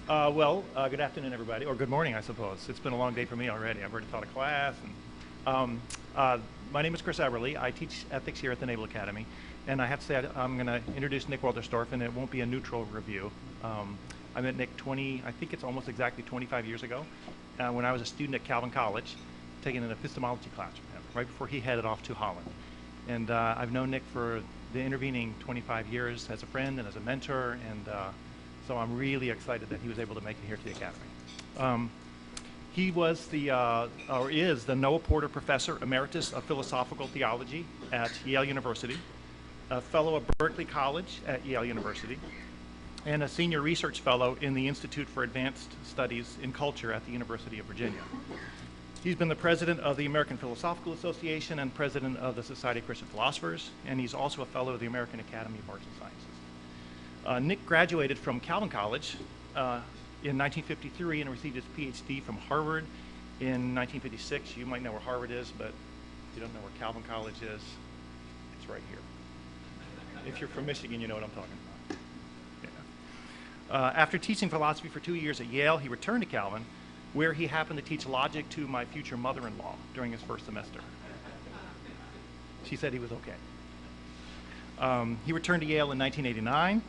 Good afternoon, everybody, or good morning, I suppose. It's been a long day for me already. I've already taught a class. My name is Chris Eberly. I teach ethics here at the Naval Academy. And I have to say, I'm going to introduce Nick Wolterstorff, and it won't be a neutral review. I met Nick I think it's almost exactly 25 years ago, when I was a student at Calvin College, taking an epistemology class from him, right before he headed off to Holland. And I've known Nick for the intervening 25 years as a friend and as a mentor, and so I'm really excited that he was able to make it here to the Academy. He was or is the Noah Porter Professor Emeritus of Philosophical Theology at Yale University, a Fellow of Berkeley College at Yale University, and a Senior Research Fellow in the Institute for Advanced Studies in Culture at the University of Virginia. He's been the President of the American Philosophical Association and President of the Society of Christian Philosophers, and he's also a Fellow of the American Academy of Arts and Sciences. Nick graduated from Calvin College in 1953 and received his PhD from Harvard in 1956. You might know where Harvard is, but if you don't know where Calvin College is, it's right here. If you're from Michigan, you know what I'm talking about. Yeah. After teaching philosophy for 2 years at Yale, he returned to Calvin, where he happened to teach logic to my future mother-in-law during his first semester. She said he was okay. He returned to Yale in 1989,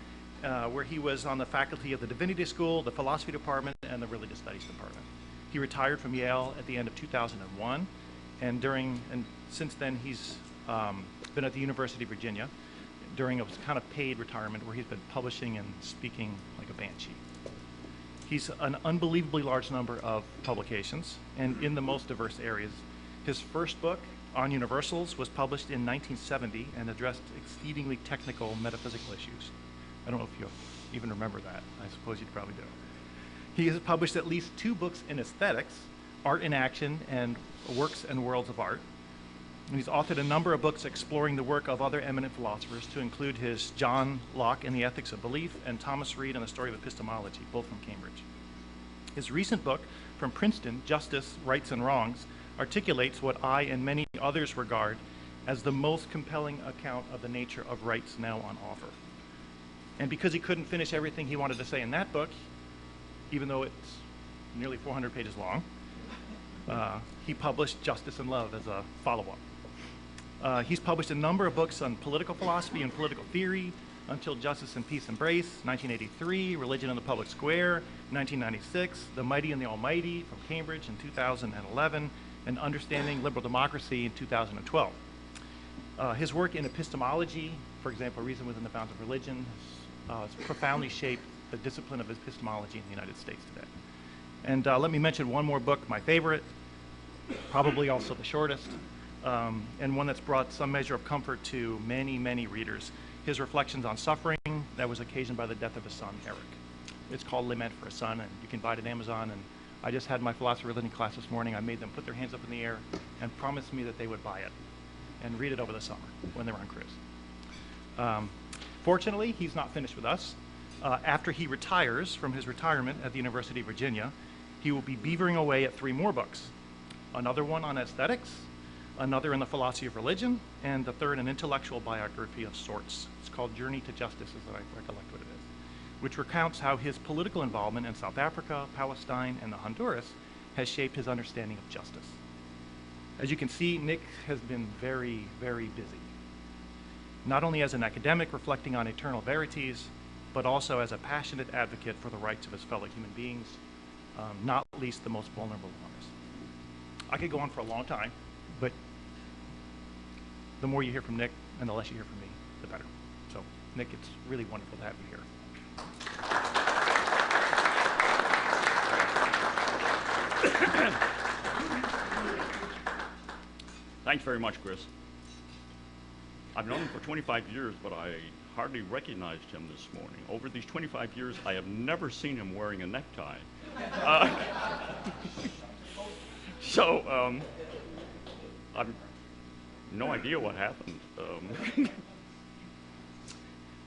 where he was on the faculty of the Divinity School, the Philosophy Department, and the Religious Studies Department. He retired from Yale at the end of 2001, and since then he's been at the University of Virginia during a kind of paid retirement where he's been publishing and speaking like a banshee. He's an unbelievably large number of publications, and in the most diverse areas. His first book, On Universals, was published in 1970 and addressed exceedingly technical metaphysical issues. I don't know if you even remember that. I suppose you probably do. He has published at least 2 books in aesthetics, Art in Action and Works and Worlds of Art. And he's authored a number of books exploring the work of other eminent philosophers, to include his John Locke and the Ethics of Belief and Thomas Reid and the Story of Epistemology, both from Cambridge. His recent book from Princeton, Justice, Rights and Wrongs, articulates what I and many others regard as the most compelling account of the nature of rights now on offer. And because he couldn't finish everything he wanted to say in that book, even though it's nearly 400 pages long, he published Justice and Love as a follow-up. He's published a number of books on political philosophy and political theory: Until Justice and Peace Embrace, 1983, Religion in the Public Square, 1996, The Mighty and the Almighty from Cambridge in 2011, and Understanding Liberal Democracy in 2012. His work in epistemology, for example, Reason Within the Bounds of Religion, has profoundly shaped the discipline of epistemology in the United States today. And let me mention one more book, my favorite, probably also the shortest, and one that's brought some measure of comfort to many, many readers. His reflections on suffering that was occasioned by the death of his son, Eric. It's called Lament for a Son, and you can buy it at Amazon. And I just had my philosophy of religion class this morning. I made them put their hands up in the air and promise me that they would buy it and read it over the summer when they're on cruise. Fortunately, he's not finished with us. After he retires from his retirement at the University of Virginia, he will be beavering away at 3 more books. Another one on aesthetics, another in the philosophy of religion, and the third an intellectual biography of sorts. It's called Journey to Justice, as I recollect what it is, which recounts how his political involvement in South Africa, Palestine, and the Honduras has shaped his understanding of justice. As you can see, Nick has been very, very busy, not only as an academic reflecting on eternal verities, but also as a passionate advocate for the rights of his fellow human beings, not least the most vulnerable among us. I could go on for a long time, but the more you hear from Nick and the less you hear from me, the better. So, Nick, it's really wonderful to have you here. Thanks very much, Chris. I've known him for 25 years, but I hardly recognized him this morning. Over these 25 years, I have never seen him wearing a necktie. I've no idea what happened.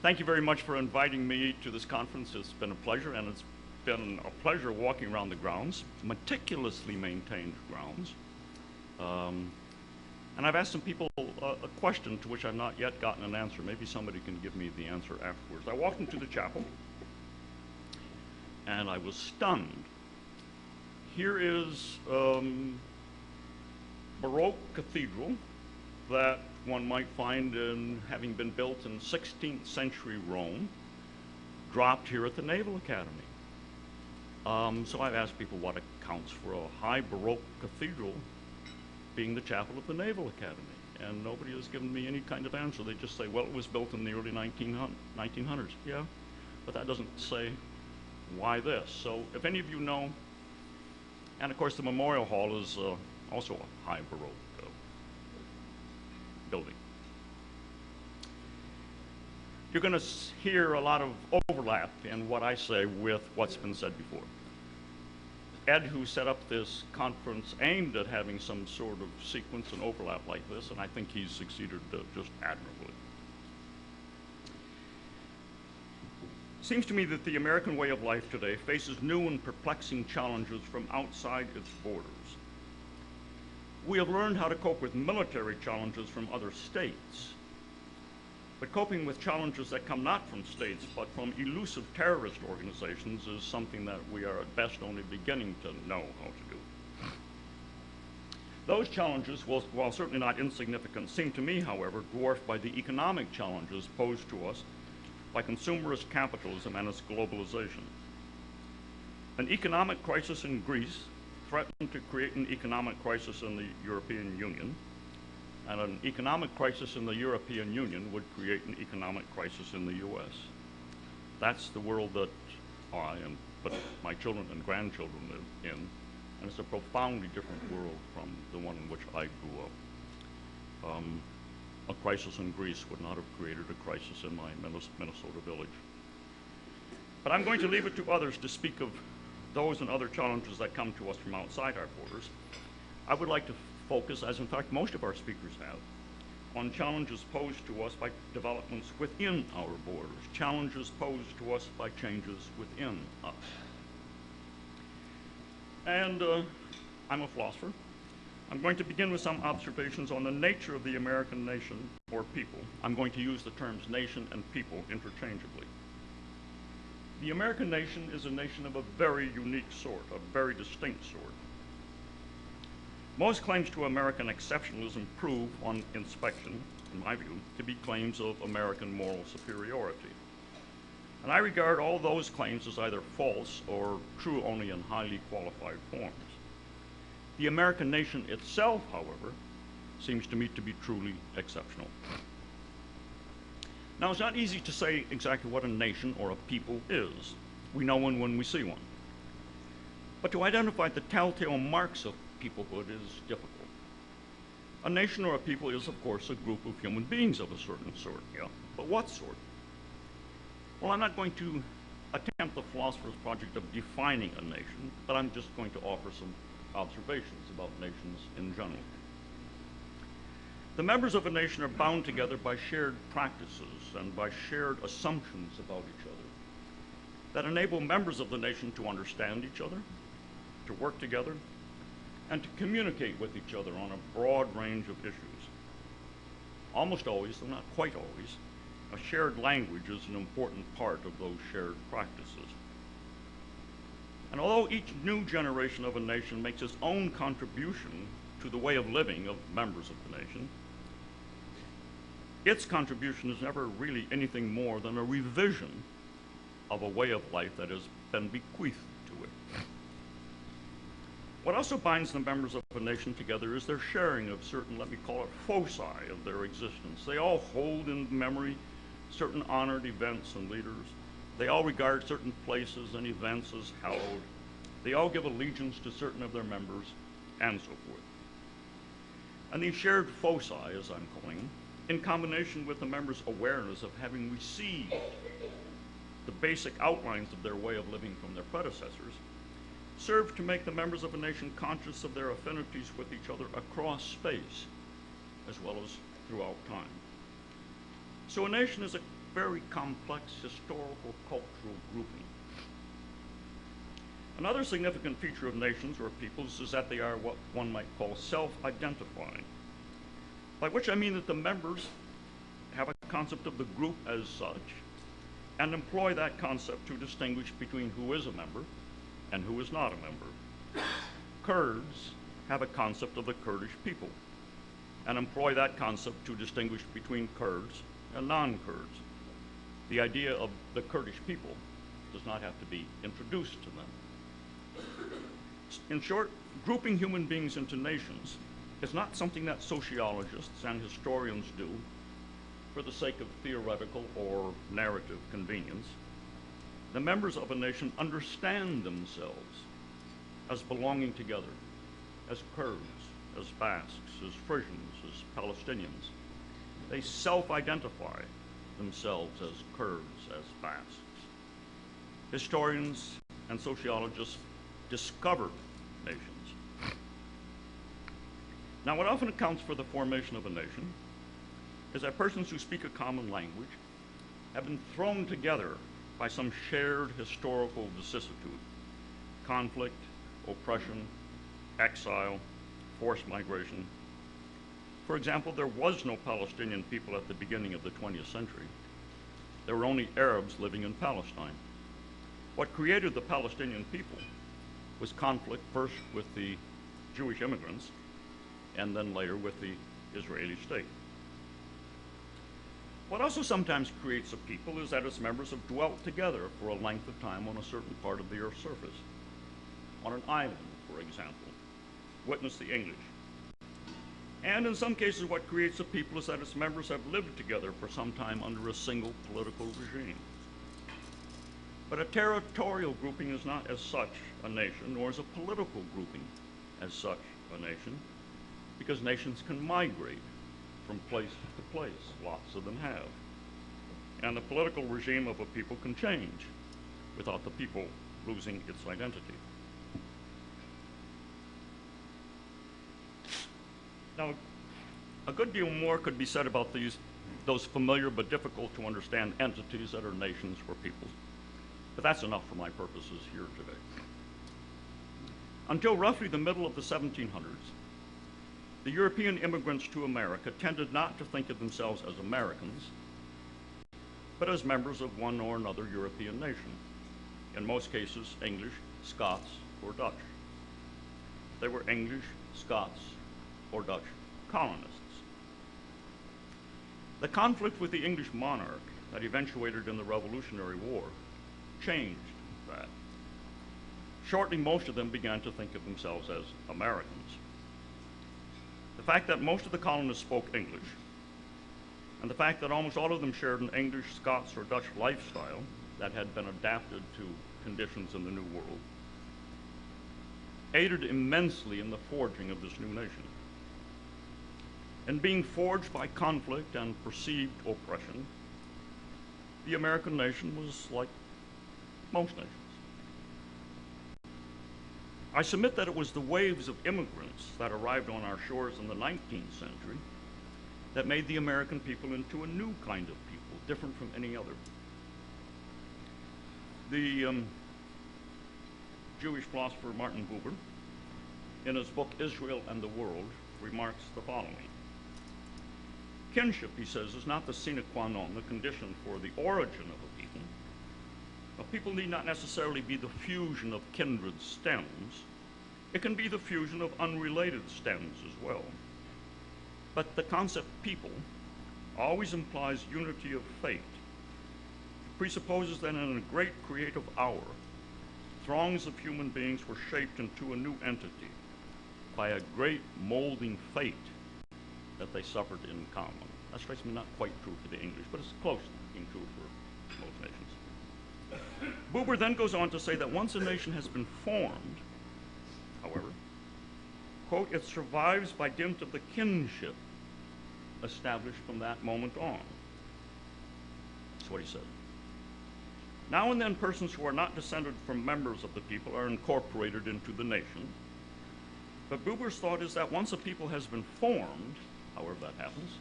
Thank you very much for inviting me to this conference. It's been a pleasure, and it's been a pleasure walking around the grounds, meticulously maintained grounds. And I've asked some people a question to which I've not yet gotten an answer. Maybe somebody can give me the answer afterwards. I walked into the chapel, and I was stunned. Here is Baroque cathedral that one might find in having been built in 16th century Rome, dropped here at the Naval Academy. So I've asked people what accounts for a high Baroque cathedral being the chapel of the Naval Academy, and nobody has given me any kind of answer. They just say, well, it was built in the early 1900s. Yeah, but that doesn't say why this. So if any of you know, and of course the Memorial Hall is also a high Baroque building. You're going to hear a lot of overlap in what I say with what's been said before. Ed, who set up this conference, aimed at having some sort of sequence and overlap like this, and I think he's succeeded just admirably. Seems to me that the American way of life today faces new and perplexing challenges from outside its borders. We have learned how to cope with military challenges from other states. But coping with challenges that come not from states, but from elusive terrorist organizations is something that we are at best only beginning to know how to do. Those challenges, while certainly not insignificant, seem to me, however, dwarfed by the economic challenges posed to us by consumerist capitalism and its globalization. An economic crisis in Greece threatened to create an economic crisis in the European Union, and an economic crisis in the European Union would create an economic crisis in the US. That's the world that I and but my children and grandchildren live in, and it's a profoundly different world from the one in which I grew up. A crisis in Greece would not have created a crisis in my Minnesota village. But I'm going to leave it to others to speak of those and other challenges that come to us from outside our borders. I would like to focus, as in fact most of our speakers have, on challenges posed to us by developments within our borders, challenges posed to us by changes within us. And I'm a philosopher. I'm going to begin with some observations on the nature of the American nation or people. I'm going to use the terms nation and people interchangeably. The American nation is a nation of a very unique sort, a very distinct sort. Most claims to American exceptionalism prove, on inspection, in my view, to be claims of American moral superiority. And I regard all those claims as either false or true only in highly qualified forms. The American nation itself, however, seems to me to be truly exceptional. Now, it's not easy to say exactly what a nation or a people is. We know one when we see one. But to identify the telltale marks of peoplehood is difficult. A nation or a people is, of course, a group of human beings of a certain sort, yeah. But what sort? Well, I'm not going to attempt the philosopher's project of defining a nation, but I'm just going to offer some observations about nations in general. The members of a nation are bound together by shared practices and by shared assumptions about each other that enable members of the nation to understand each other, to work together, and to communicate with each other on a broad range of issues. Almost always, though not quite always, a shared language is an important part of those shared practices. And although each new generation of a nation makes its own contribution to the way of living of members of the nation, its contribution is never really anything more than a revision of a way of life that has been bequeathed to it. What also binds the members of a nation together is their sharing of certain, let me call it, foci of their existence. They all hold in memory certain honored events and leaders. They all regard certain places and events as hallowed. They all give allegiance to certain of their members, and so forth. And these shared foci, as I'm calling them, in combination with the members' awareness of having received the basic outlines of their way of living from their predecessors, serve to make the members of a nation conscious of their affinities with each other across space, as well as throughout time. So a nation is a very complex historical cultural grouping. Another significant feature of nations or peoples is that they are what one might call self-identifying, by which I mean that the members have a concept of the group as such, and employ that concept to distinguish between who is a member and who is not a member. Kurds have a concept of the Kurdish people and employ that concept to distinguish between Kurds and non-Kurds. The idea of the Kurdish people does not have to be introduced to them. In short, grouping human beings into nations is not something that sociologists and historians do for the sake of theoretical or narrative convenience. The members of a nation understand themselves as belonging together, as Kurds, as Basques, as Frisians, as Palestinians. They self-identify themselves as Kurds, as Basques. Historians and sociologists discover nations. Now, what often accounts for the formation of a nation is that persons who speak a common language have been thrown together by some shared historical vicissitude: conflict, oppression, exile, forced migration. For example, there was no Palestinian people at the beginning of the 20th century. There were only Arabs living in Palestine. What created the Palestinian people was conflict, first with the Jewish immigrants, and then later with the Israeli state. What also sometimes creates a people is that its members have dwelt together for a length of time on a certain part of the Earth's surface. On an island, for example, witness the English. And in some cases, what creates a people is that its members have lived together for some time under a single political regime. But a territorial grouping is not as such a nation, nor is a political grouping as such a nation, because nations can migrate from place to place. Lots of them have. And the political regime of a people can change without the people losing its identity. Now, a good deal more could be said about those familiar but difficult to understand entities that are nations or peoples. But that's enough for my purposes here today. Until roughly the middle of the 1700s, the European immigrants to America tended not to think of themselves as Americans, but as members of one or another European nation. In most cases, English, Scots, or Dutch. They were English, Scots, or Dutch colonists. The conflict with the English monarch that eventuated in the Revolutionary War changed that. Shortly, most of them began to think of themselves as Americans. The fact that most of the colonists spoke English, and the fact that almost all of them shared an English, Scots, or Dutch lifestyle that had been adapted to conditions in the New World, aided immensely in the forging of this new nation. And being forged by conflict and perceived oppression, the American nation was like most nations. I submit that it was the waves of immigrants that arrived on our shores in the 19th century that made the American people into a new kind of people, different from any other. The Jewish philosopher Martin Buber, in his book Israel and the World, remarks the following. Kinship, he says, is not the sine qua non, the condition for the origin of a people. A people need not necessarily be the fusion of kindred stems. It can be the fusion of unrelated stems as well. But the concept people always implies unity of fate. It presupposes that in a great creative hour, throngs of human beings were shaped into a new entity by a great molding fate that they suffered in common. That strikes me not quite true for the English, but it's close to being true for most nations. Buber then goes on to say that once a nation has been formed, however, quote, it survives by dint of the kinship established from that moment on. That's what he said. Now and then, persons who are not descended from members of the people are incorporated into the nation. But Buber's thought is that once a people has been formed, however that happens,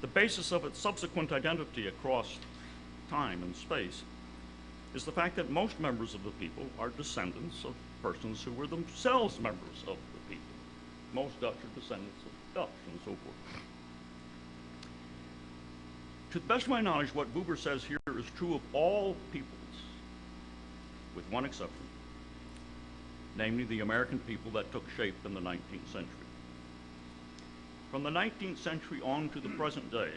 the basis of its subsequent identity across time and space is the fact that most members of the people are descendants of persons who were themselves members of the people. Most Dutch are descendants of Dutch, and so forth. To the best of my knowledge, what Buber says here is true of all peoples, with one exception, namely the American people that took shape in the 19th century. From the 19th century on to the present day,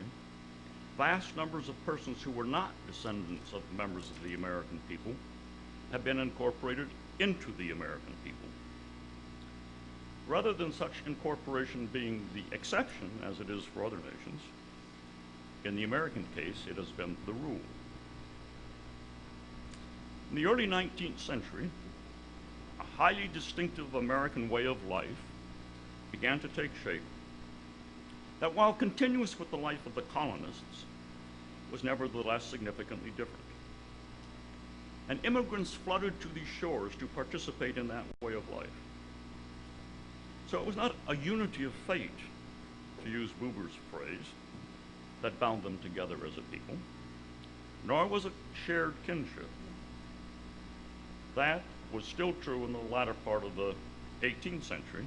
vast numbers of persons who were not descendants of members of the American people have been incorporated into the American people. Rather than such incorporation being the exception, as it is for other nations, in the American case, it has been the rule. In the early 19th century, a highly distinctive American way of life began to take shape that, while continuous with the life of the colonists, was nevertheless significantly different. And immigrants flooded to these shores to participate in that way of life. So it was not a unity of fate, to use Buber's phrase, that bound them together as a people, nor was it shared kinship. That was still true in the latter part of the 18th century,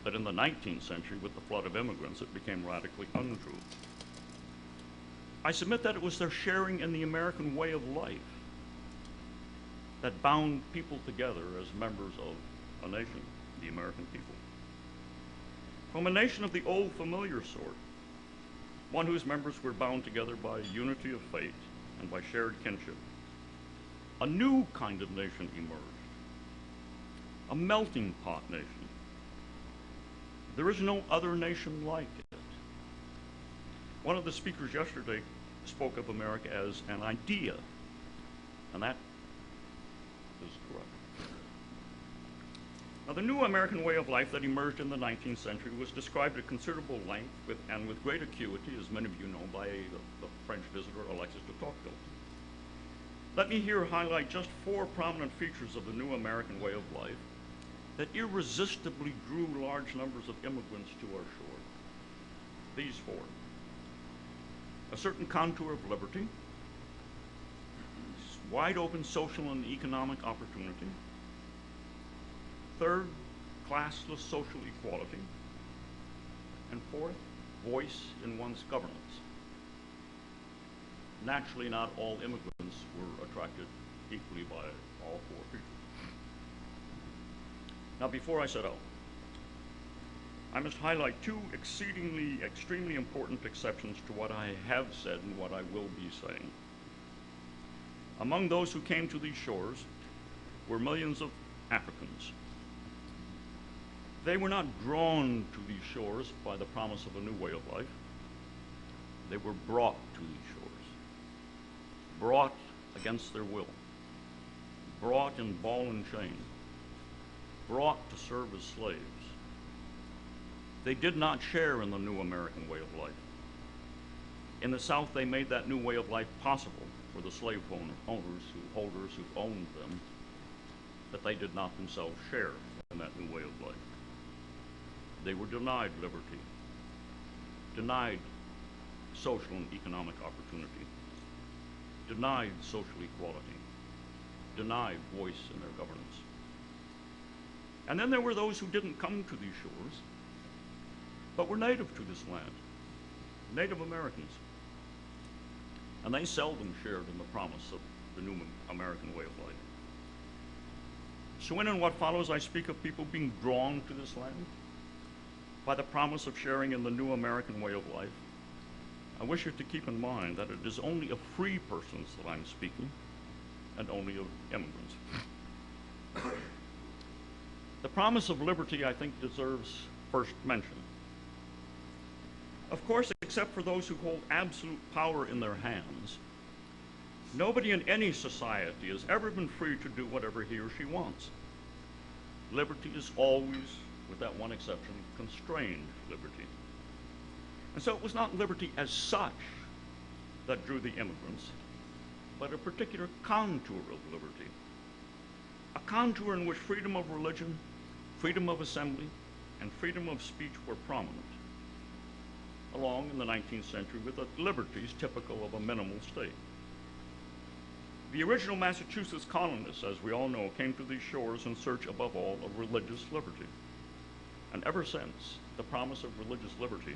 but in the 19th century, with the flood of immigrants, it became radically untrue. I submit that it was their sharing in the American way of life that bound people together as members of a nation, the American people. From a nation of the old familiar sort, one whose members were bound together by unity of fate and by shared kinship, a new kind of nation emerged, a melting pot nation. There is no other nation like it. One of the speakers yesterday spoke of America as an idea, and that is correct. Now, the new American way of life that emerged in the 19th century was described at considerable length and with great acuity, as many of you know, by the French visitor Alexis de Tocqueville. Let me here highlight just 4 prominent features of the new American way of life that irresistibly drew large numbers of immigrants to our shore. These 4. A certain contour of liberty, wide open social and economic opportunity. Third, classless social equality. And 4th, voice in one's governance. Naturally, not all immigrants were attracted equally by all 4 features. Now, before I set out, I must highlight 2 extremely important exceptions to what I have said and what I will be saying. Among those who came to these shores were millions of Africans. They were not drawn to these shores by the promise of a new way of life. They were brought to these shores, brought against their will, brought in ball and chain, brought to serve as slaves. They did not share in the new American way of life. In the South, they made that new way of life possible for the slave holders who owned them, but they did not themselves share in that new way of life. They were denied liberty, denied social and economic opportunity, denied social equality, denied voice in their governance. And then there were those who didn't come to these shores, but were native to this land, Native Americans. And they seldom shared in the promise of the new American way of life. So in what follows, I speak of people being drawn to this land by the promise of sharing in the new American way of life. I wish you to keep in mind that it is only of free persons that I'm speaking, and only of immigrants. The promise of liberty, I think, deserves first mention. Of course, except for those who hold absolute power in their hands, nobody in any society has ever been free to do whatever he or she wants. Liberty is always, with that one exception, constrained liberty. And so it was not liberty as such that drew the immigrants, but a particular contour of liberty. A contour in which freedom of religion, freedom of assembly, and freedom of speech were prominent, along in the 19th century with the liberties typical of a minimal state. The original Massachusetts colonists, as we all know, came to these shores in search, above all, of religious liberty. And ever since, the promise of religious liberty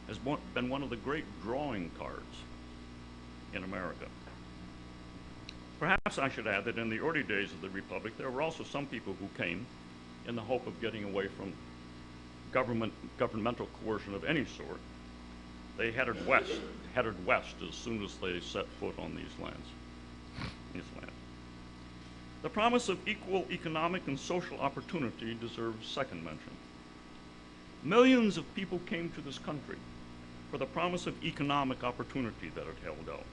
has been one of the great drawing cards in America. Perhaps I should add that in the early days of the Republic, there were also some people who came in the hope of getting away from governmental coercion of any sort. They headed west as soon as they set foot on these lands. The promise of equal economic and social opportunity deserves second mention. Millions of people came to this country for the promise of economic opportunity that it held out.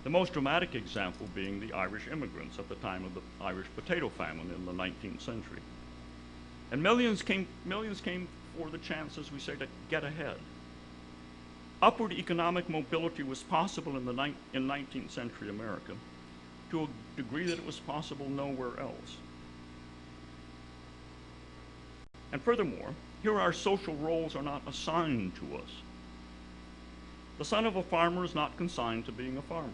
The most dramatic example being the Irish immigrants at the time of the Irish potato famine in the 19th century. And millions came for the chance, as we say, to get ahead. Upward economic mobility was possible in 19th century America to a degree that it was possible nowhere else. And furthermore, here our social roles are not assigned to us. The son of a farmer is not consigned to being a farmer.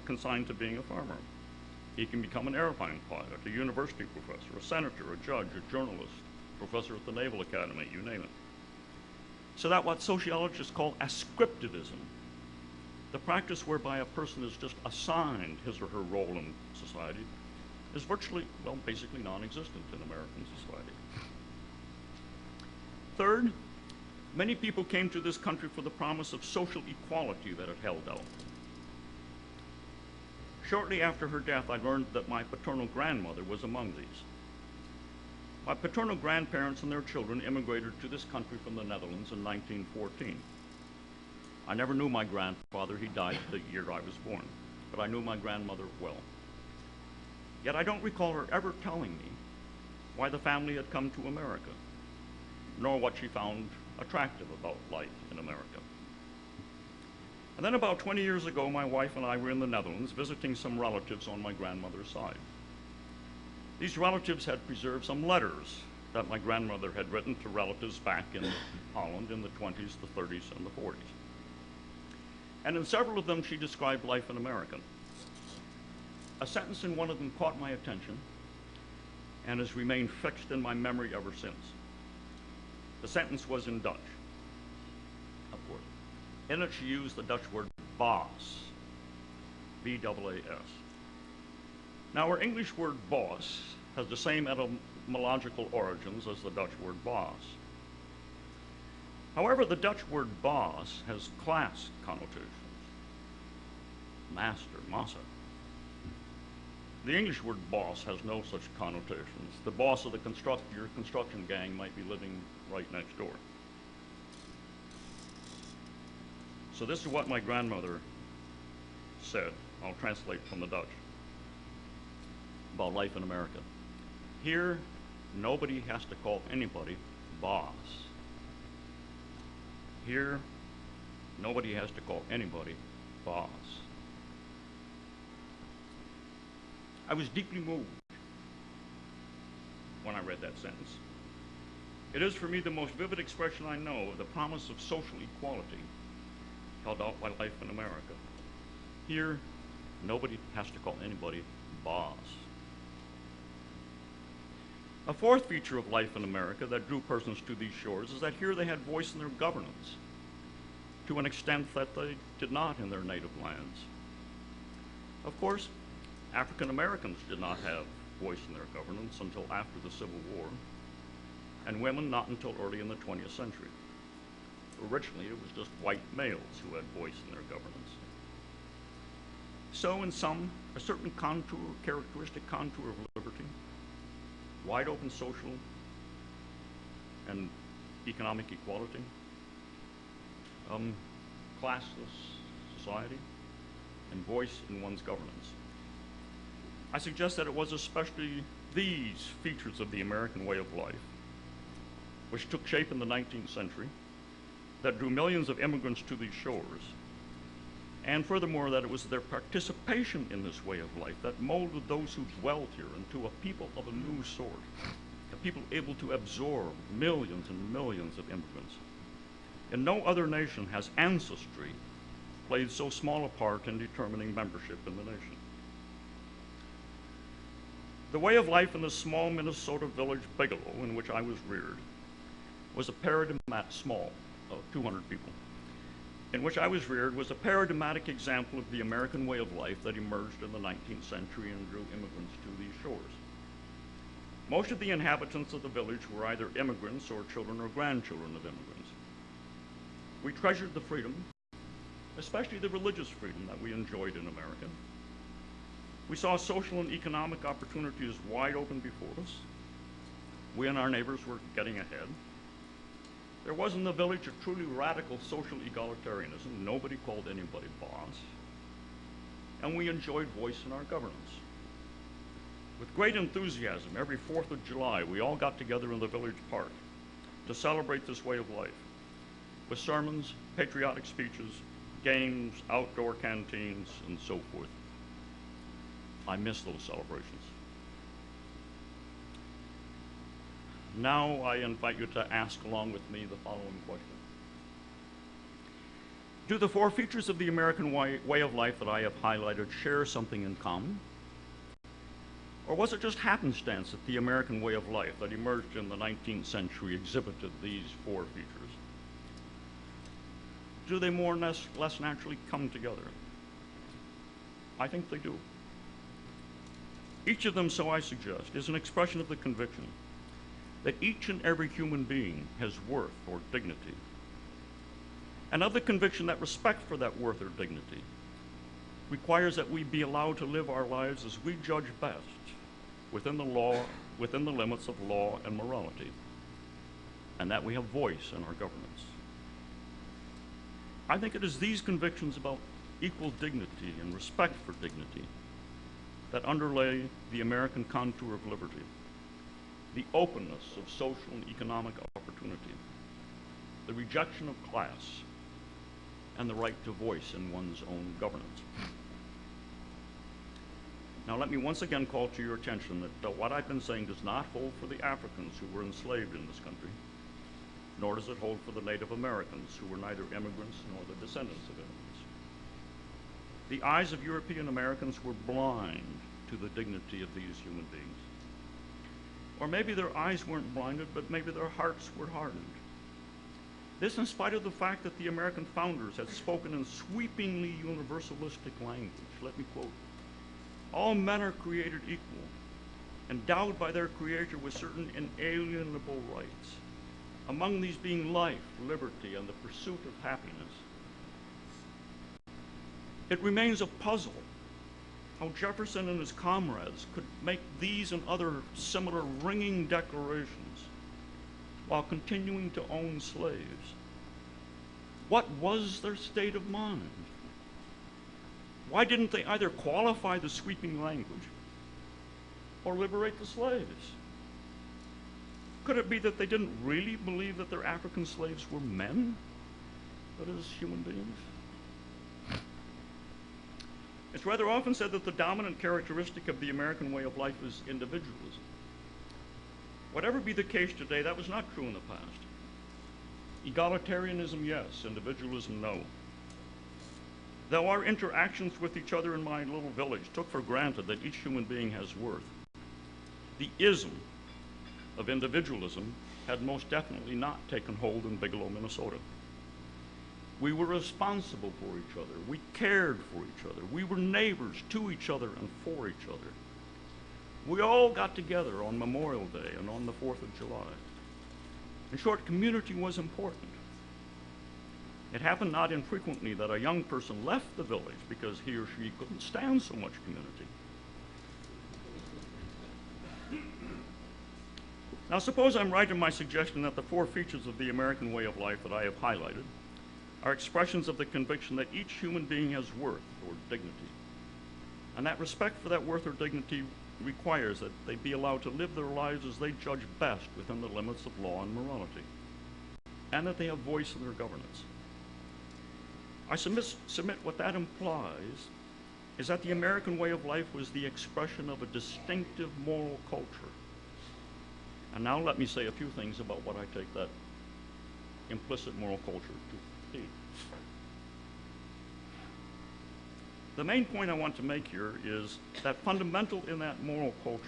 He can become an airplane pilot, a university professor, a senator, a judge, a journalist, professor at the Naval Academy, you name it. So that what sociologists call ascriptivism, the practice whereby a person is just assigned his or her role in society, is virtually, well, basically non-existent in American society. Third, many people came to this country for the promise of social equality that it held out. Shortly after her death, I learned that my paternal grandmother was among these. My paternal grandparents and their children immigrated to this country from the Netherlands in 1914. I never knew my grandfather. He died the year I was born, but I knew my grandmother well. Yet I don't recall her ever telling me why the family had come to America, nor what she found attractive about life in America. And then about 20 years ago, my wife and I were in the Netherlands visiting some relatives on my grandmother's side. These relatives had preserved some letters that my grandmother had written to relatives back in Holland in the 20s, the 30s, and the 40s. And in several of them, she described life in America. A sentence in one of them caught my attention and has remained fixed in my memory ever since. The sentence was in Dutch, of course. In it, she used the Dutch word baas, B-A-A-S. Now, our English word boss has the same etymological origins as the Dutch word baas. However, the Dutch word baas has class connotations. Master, massa. The English word boss has no such connotations. The boss of your construction gang might be living right next door. So this is what my grandmother said. I'll translate from the Dutch about life in America. Here, nobody has to call anybody boss. Here, nobody has to call anybody boss. I was deeply moved when I read that sentence. It is for me the most vivid expression I know of the promise of social equality held out by life in America. Here, nobody has to call anybody boss. A fourth feature of life in America that drew persons to these shores is that here they had voice in their governance to an extent that they did not in their native lands. Of course, African Americans did not have voice in their governance until after the Civil War, and women not until early in the 20th century. Originally, it was just white males who had voice in their governance. So in sum, a certain characteristic contour of liberty, wide open social and economic equality, classless society, and voice in one's governance. I suggest that it was especially these features of the American way of life, which took shape in the 19th century, that drew millions of immigrants to these shores, and furthermore that it was their participation in this way of life that molded those who dwelt here into a people of a new sort, a people able to absorb millions and millions of immigrants. In no other nation has ancestry played so small a part in determining membership in the nation. The way of life in the small Minnesota village Bigelow, in which I was reared, was a paradigmatic small, 200 people, in which I was reared was a paradigmatic example of the American way of life that emerged in the 19th century and drew immigrants to these shores. Most of the inhabitants of the village were either immigrants or children or grandchildren of immigrants. We treasured the freedom, especially the religious freedom that we enjoyed in America. We saw social and economic opportunities wide open before us. We and our neighbors were getting ahead. There was in the village a truly radical social egalitarianism. Nobody called anybody boss. And we enjoyed voice in our governance. With great enthusiasm, every 4th of July, we all got together in the village park to celebrate this way of life, with sermons, patriotic speeches, games, outdoor canteens, and so forth. I miss those celebrations. Now I invite you to ask along with me the following question. Do the 4 features of the American way of life that I have highlighted share something in common? Or was it just happenstance that the American way of life that emerged in the 19th century exhibited these 4 features? Do they more or less naturally come together? I think they do. Each of them, so I suggest, is an expression of the conviction that each and every human being has worth or dignity, and of the conviction that respect for that worth or dignity requires that we be allowed to live our lives as we judge best within the limits of law and morality, and that we have voice in our governance. I think it is these convictions about equal dignity and respect for dignity that underlay the American contour of liberty, the openness of social and economic opportunity, the rejection of class, and the right to voice in one's own governance. Now let me once again call to your attention that what I've been saying does not hold for the Africans who were enslaved in this country, nor does it hold for the Native Americans who were neither immigrants nor the descendants of immigrants. The eyes of European Americans were blind to the dignity of these human beings. Or maybe their eyes weren't blinded, but maybe their hearts were hardened. This in spite of the fact that the American founders had spoken in sweepingly universalistic language. Let me quote, "All men are created equal, endowed by their Creator with certain inalienable rights, among these being life, liberty, and the pursuit of happiness." It remains a puzzle how Jefferson and his comrades could make these and other similar ringing declarations while continuing to own slaves. What was their state of mind? Why didn't they either qualify the sweeping language or liberate the slaves? Could it be that they didn't really believe that their African slaves were men, but as human beings? It's rather often said that the dominant characteristic of the American way of life is individualism. Whatever be the case today, that was not true in the past. Egalitarianism, yes. Individualism, no. Though our interactions with each other in my little village took for granted that each human being has worth, the ism of individualism had most definitely not taken hold in Bigelow, Minnesota. We were responsible for each other. We cared for each other. We were neighbors to each other and for each other. We all got together on Memorial Day and on the 4th of July. In short, community was important. It happened not infrequently that a young person left the village because he or she couldn't stand so much community. Now suppose I'm right in my suggestion that the 4 features of the American way of life that I have highlighted are expressions of the conviction that each human being has worth or dignity, and that respect for that worth or dignity requires that they be allowed to live their lives as they judge best within the limits of law and morality, and that they have voice in their governance. I submit what that implies is that the American way of life was the expression of a distinctive moral culture. And now let me say a few things about what I take that implicit moral culture to be. The main point I want to make here is that fundamental in that moral culture,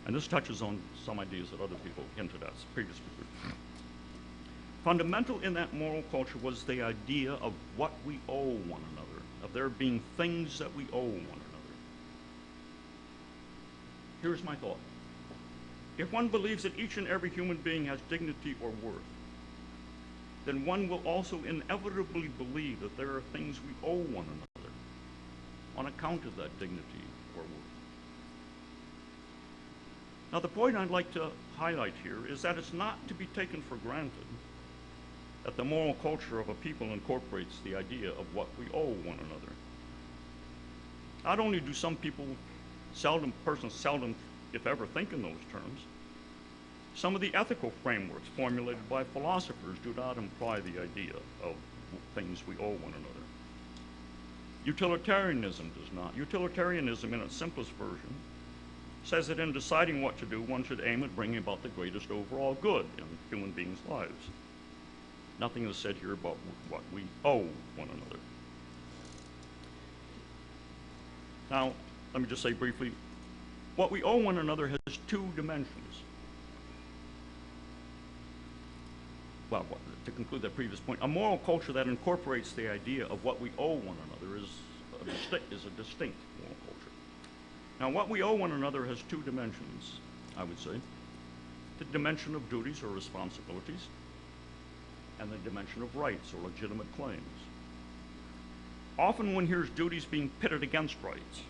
and this touches on some ideas that other people hinted at, previous speakers. Fundamental in that moral culture was the idea of what we owe one another, of there being things that we owe one another. Here's my thought. If one believes that each and every human being has dignity or worth, then one will also inevitably believe that there are things we owe one another on account of that dignity or worth. Now, the point I'd like to highlight here is that it's not to be taken for granted that the moral culture of a people incorporates the idea of what we owe one another. Not only do some people seldom, if ever, think in those terms, some of the ethical frameworks formulated by philosophers do not imply the idea of things we owe one another. Utilitarianism does not. Utilitarianism, in its simplest version, says that in deciding what to do, one should aim at bringing about the greatest overall good in human beings' lives. Nothing is said here about what we owe one another. Now, let me just say briefly, what we owe one another has two dimensions. Well, to conclude that previous point, a moral culture that incorporates the idea of what we owe one another is a distinct moral culture. Now, what we owe one another has two dimensions, I would say. The dimension of duties or responsibilities, and the dimension of rights or legitimate claims. Often one hears duties being pitted against rights,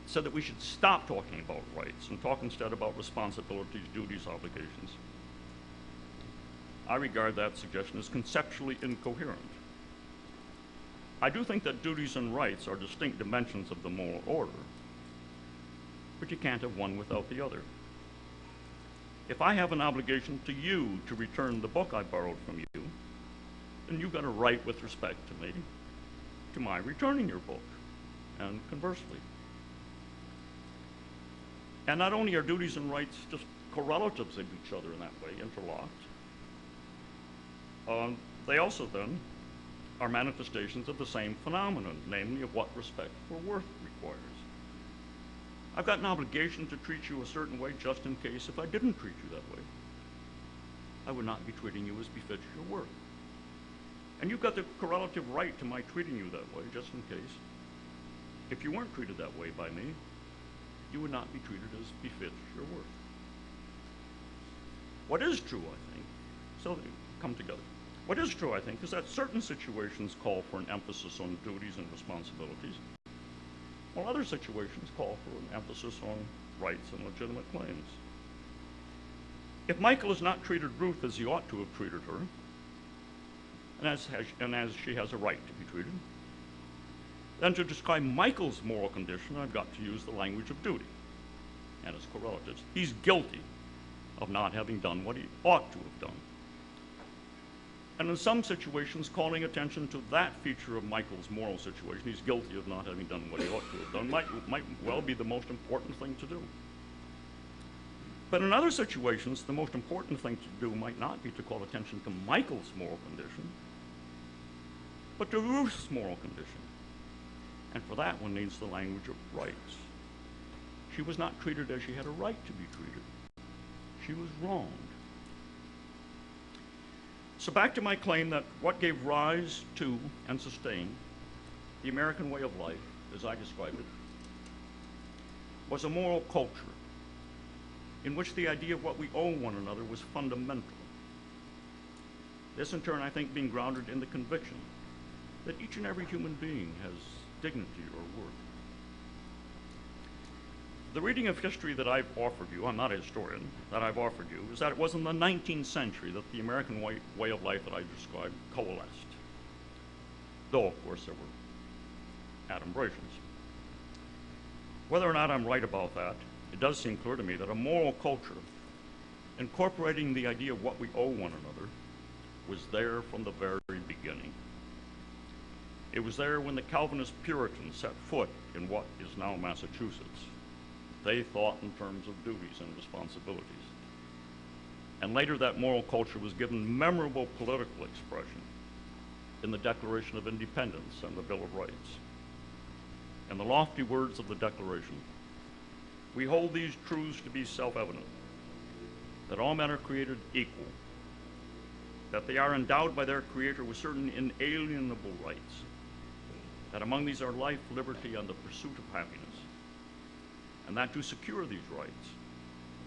so that we should stop talking about rights and talk instead about responsibilities, duties, obligations. I regard that suggestion as conceptually incoherent. I do think that duties and rights are distinct dimensions of the moral order, but you can't have one without the other. If I have an obligation to you to return the book I borrowed from you, then you've got a right with respect to me to my returning your book, and conversely. And not only are duties and rights just correlatives of each other in that way, interlocked, they also then are manifestations of the same phenomenon, namely of what respect for worth requires. I've got an obligation to treat you a certain way just in case if I didn't treat you that way, I would not be treating you as befits your worth. And you've got the correlative right to my treating you that way just in case if you weren't treated that way by me, you would not be treated as befits your worth. What is true, I think, so they come together. What is true, I think, is that certain situations call for an emphasis on duties and responsibilities, while other situations call for an emphasis on rights and legitimate claims. If Michael has not treated Ruth as he ought to have treated her, and as she has a right to be treated, then to describe Michael's moral condition, I've got to use the language of duty and its correlatives. He's guilty of not having done what he ought to have done. And in some situations, calling attention to that feature of Michael's moral situation, he's guilty of not having done what he ought to have done, might well be the most important thing to do. But in other situations, the most important thing to do might not be to call attention to Michael's moral condition, but to Ruth's moral condition. And for that, one needs the language of rights. She was not treated as she had a right to be treated. She was wronged. So back to my claim that what gave rise to and sustained the American way of life, as I described it, was a moral culture in which the idea of what we owe one another was fundamental. This, in turn, I think, being grounded in the conviction that each and every human being has dignity or worth. The reading of history that I've offered you, I'm not a historian, that I've offered you, is that it was in the 19th century that the American way of life that I described coalesced. Though, of course, there were adumbrations. Whether or not I'm right about that, it does seem clear to me that a moral culture incorporating the idea of what we owe one another was there from the very beginning. It was there when the Calvinist Puritans set foot in what is now Massachusetts. They thought in terms of duties and responsibilities. And later that moral culture was given memorable political expression in the Declaration of Independence and the Bill of Rights. In the lofty words of the Declaration, we hold these truths to be self-evident, that all men are created equal, that they are endowed by their Creator with certain inalienable rights, that among these are life, liberty, and the pursuit of happiness, and that to secure these rights,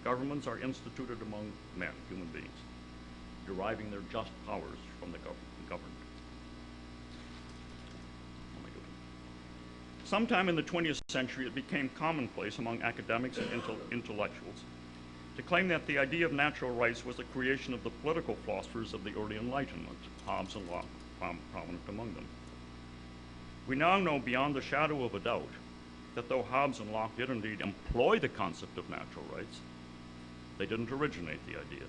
governments are instituted among men, human beings, deriving their just powers from the governed. Sometime in the 20th century, it became commonplace among academics and intellectuals to claim that the idea of natural rights was the creation of the political philosophers of the early Enlightenment, Hobbes and Locke prominent among them. We now know beyond the shadow of a doubt that though Hobbes and Locke did indeed employ the concept of natural rights, they didn't originate the idea.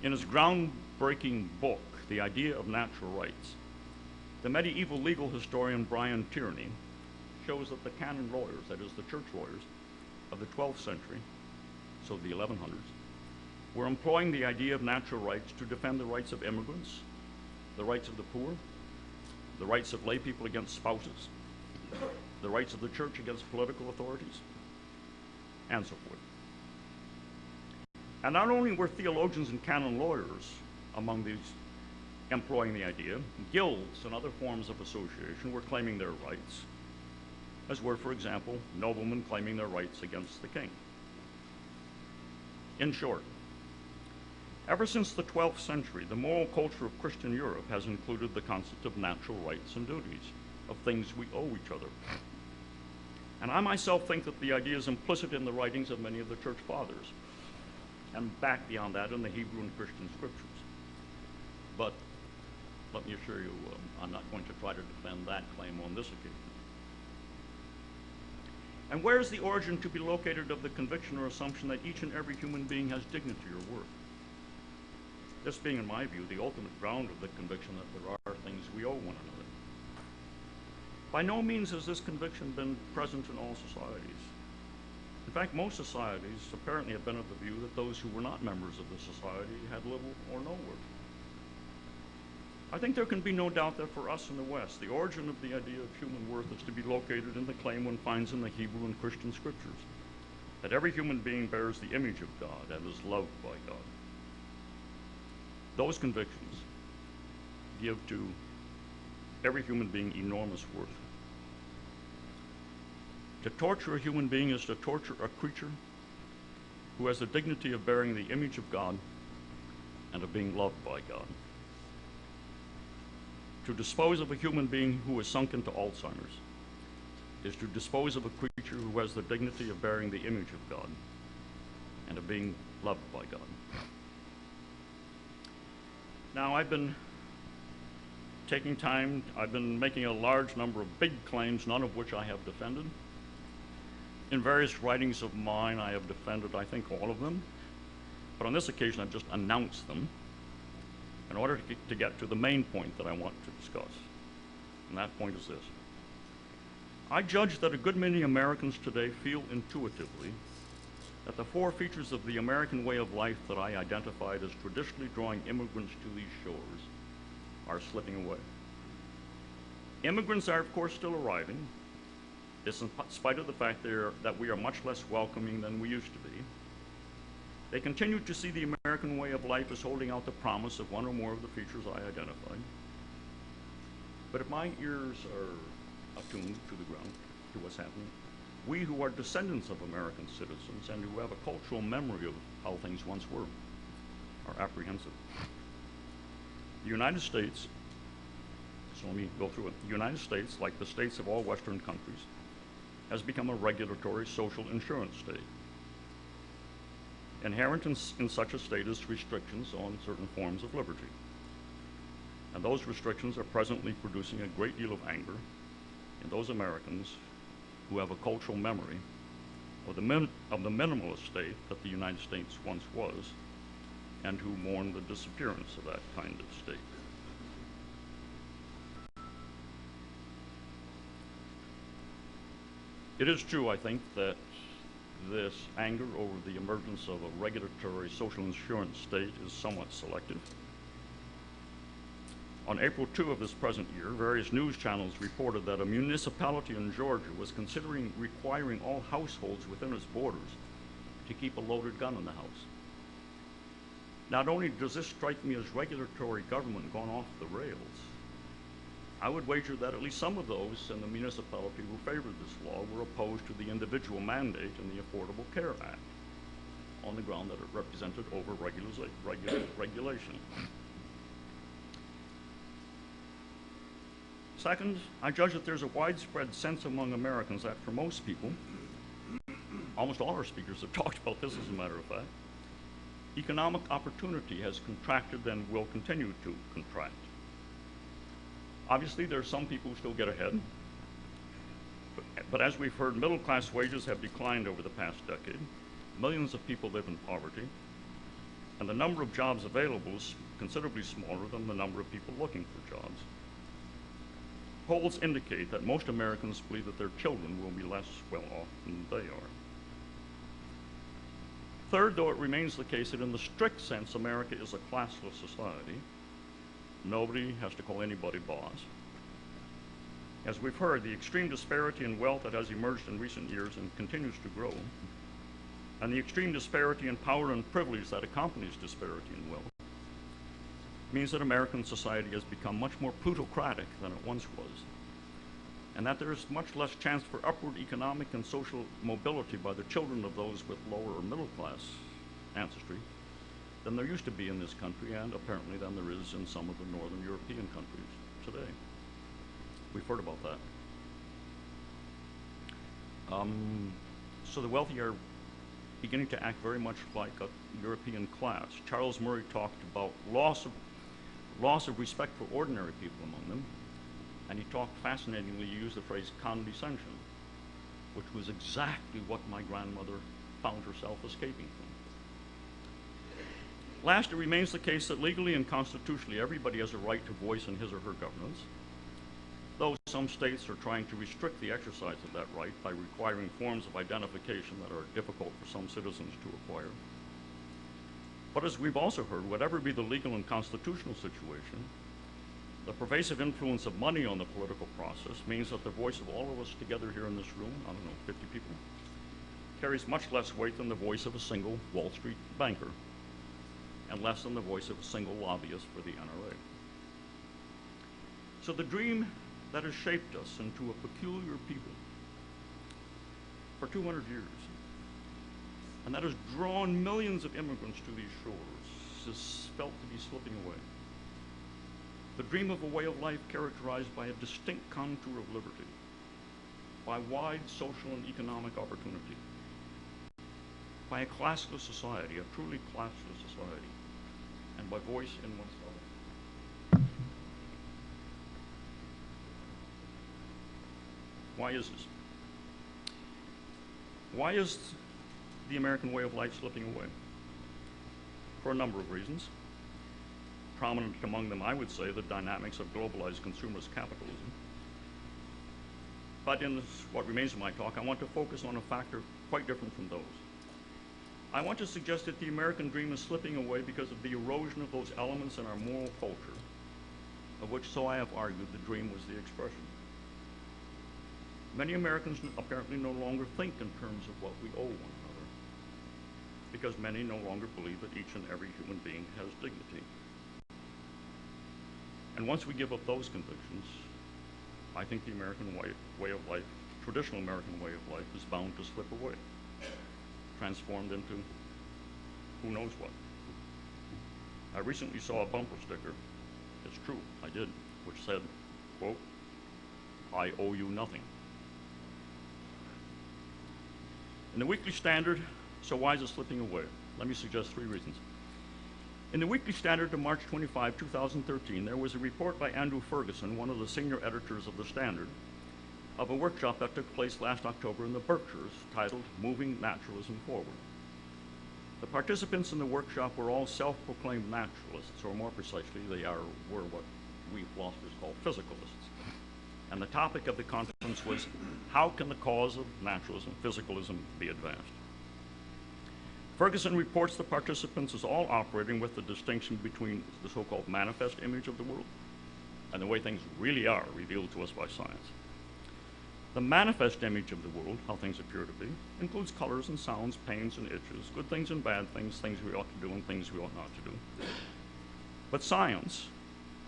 In his groundbreaking book, The Idea of Natural Rights, the medieval legal historian Brian Tierney shows that the canon lawyers, that is the church lawyers of the 12th century, so the 1100s, were employing the idea of natural rights to defend the rights of immigrants, the rights of the poor, the rights of lay people against spouses, the rights of the church against political authorities, and so forth. And not only were theologians and canon lawyers among these employing the idea, guilds and other forms of association were claiming their rights, as were, for example, noblemen claiming their rights against the king. In short, ever since the 12th century, the moral culture of Christian Europe has included the concept of natural rights and duties, of things we owe each other. And I myself think that the idea is implicit in the writings of many of the church fathers, and back beyond that in the Hebrew and Christian scriptures. But let me assure you, I'm not going to try to defend that claim on this occasion. And where is the origin to be located of the conviction or assumption that each and every human being has dignity or worth? This being, in my view, the ultimate ground of the conviction that there are things we owe one another. By no means has this conviction been present in all societies. In fact, most societies apparently have been of the view that those who were not members of the society had little or no worth. I think there can be no doubt that for us in the West, the origin of the idea of human worth is to be located in the claim one finds in the Hebrew and Christian scriptures, that every human being bears the image of God and is loved by God. Those convictions give to every human being enormous worth. To torture a human being is to torture a creature who has the dignity of bearing the image of God and of being loved by God. To dispose of a human being who is sunk into Alzheimer's is to dispose of a creature who has the dignity of bearing the image of God and of being loved by God. Now, I've been taking time, I've been making a large number of big claims, none of which I have defended. In various writings of mine, I have defended, I think, all of them. But on this occasion, I've just announced them in order to get to the main point that I want to discuss. And that point is this. I judge that a good many Americans today feel intuitively that the four features of the American way of life that I identified as traditionally drawing immigrants to these shores are slipping away. Immigrants are, of course, still arriving. This in spite of the fact that we are much less welcoming than we used to be. They continue to see the American way of life as holding out the promise of one or more of the features I identified. But if my ears are attuned to the ground, to what's happening, we who are descendants of American citizens and who have a cultural memory of how things once were are apprehensive. The United States, so let me go through it. The United States, like the states of all Western countries, has become a regulatory social insurance state. Inherent in such a state is restrictions on certain forms of liberty. And those restrictions are presently producing a great deal of anger in those Americans who have a cultural memory of the minimalist state that the United States once was, and who mourn the disappearance of that kind of state. It is true, I think, that this anger over the emergence of a regulatory social insurance state is somewhat selective. On April 2 of this present year, various news channels reported that a municipality in Georgia was considering requiring all households within its borders to keep a loaded gun in the house. Not only does this strike me as regulatory government gone off the rails, I would wager that at least some of those in the municipality who favored this law were opposed to the individual mandate in the Affordable Care Act on the ground that it represented over-regulation. Second, I judge that there's a widespread sense among Americans that for most people, almost all our speakers have talked about this as a matter of fact, economic opportunity has contracted and will continue to contract. Obviously, there are some people who still get ahead, but as we've heard, middle-class wages have declined over the past decade. Millions of people live in poverty, and the number of jobs available is considerably smaller than the number of people looking for jobs. Polls indicate that most Americans believe that their children will be less well off than they are. Third, though it remains the case that in the strict sense America is a classless society, nobody has to call anybody boss. As we've heard, the extreme disparity in wealth that has emerged in recent years and continues to grow, and the extreme disparity in power and privilege that accompanies disparity in wealth, means that American society has become much more plutocratic than it once was, and that there is much less chance for upward economic and social mobility by the children of those with lower or middle class ancestry than there used to be in this country, and apparently than there is in some of the northern European countries today. We've heard about that. So the wealthy are beginning to act very much like a European class. Charles Murray talked about loss of respect for ordinary people among them, and he talked fascinatingly, he used the phrase condescension, which was exactly what my grandmother found herself escaping from. Last, it remains the case that legally and constitutionally everybody has a right to voice in his or her governance, though some states are trying to restrict the exercise of that right by requiring forms of identification that are difficult for some citizens to acquire. But as we've also heard, whatever be the legal and constitutional situation, the pervasive influence of money on the political process means that the voice of all of us together here in this room, I don't know, 50 people, carries much less weight than the voice of a single Wall Street banker, and less than the voice of a single lobbyist for the NRA. So the dream that has shaped us into a peculiar people for 200 years, and that has drawn millions of immigrants to these shores, is felt to be slipping away. The dream of a way of life characterized by a distinct contour of liberty, by wide social and economic opportunity, by a classless society, a truly classless society, and by voice in oneself. Why is this? Why is the American way of life slipping away? For a number of reasons. Prominent among them, I would say, the dynamics of globalized consumerist capitalism. But in this, what remains of my talk, I want to focus on a factor quite different from those. I want to suggest that the American dream is slipping away because of the erosion of those elements in our moral culture, of which, so I have argued, the dream was the expression. Many Americans apparently no longer think in terms of what we owe one another, because many no longer believe that each and every human being has dignity. And once we give up those convictions, I think the American way of life, traditional American way of life, is bound to slip away, transformed into who knows what. I recently saw a bumper sticker, it's true, I did, which said, quote, "I owe you nothing." In the Weekly Standard, so why is it slipping away? Let me suggest 3 reasons. In the Weekly Standard of March 25, 2013, there was a report by Andrew Ferguson, one of the senior editors of the Standard, of a workshop that took place last October in the Berkshires titled Moving Naturalism Forward. The participants in the workshop were all self-proclaimed naturalists, or more precisely, were what we philosophers call physicalists. And the topic of the conference was, how can the cause of naturalism, physicalism, be advanced? Ferguson reports the participants as all operating with the distinction between the so-called manifest image of the world and the way things really are revealed to us by science. The manifest image of the world, how things appear to be, includes colors and sounds, pains and itches, good things and bad things, things we ought to do and things we ought not to do. But science,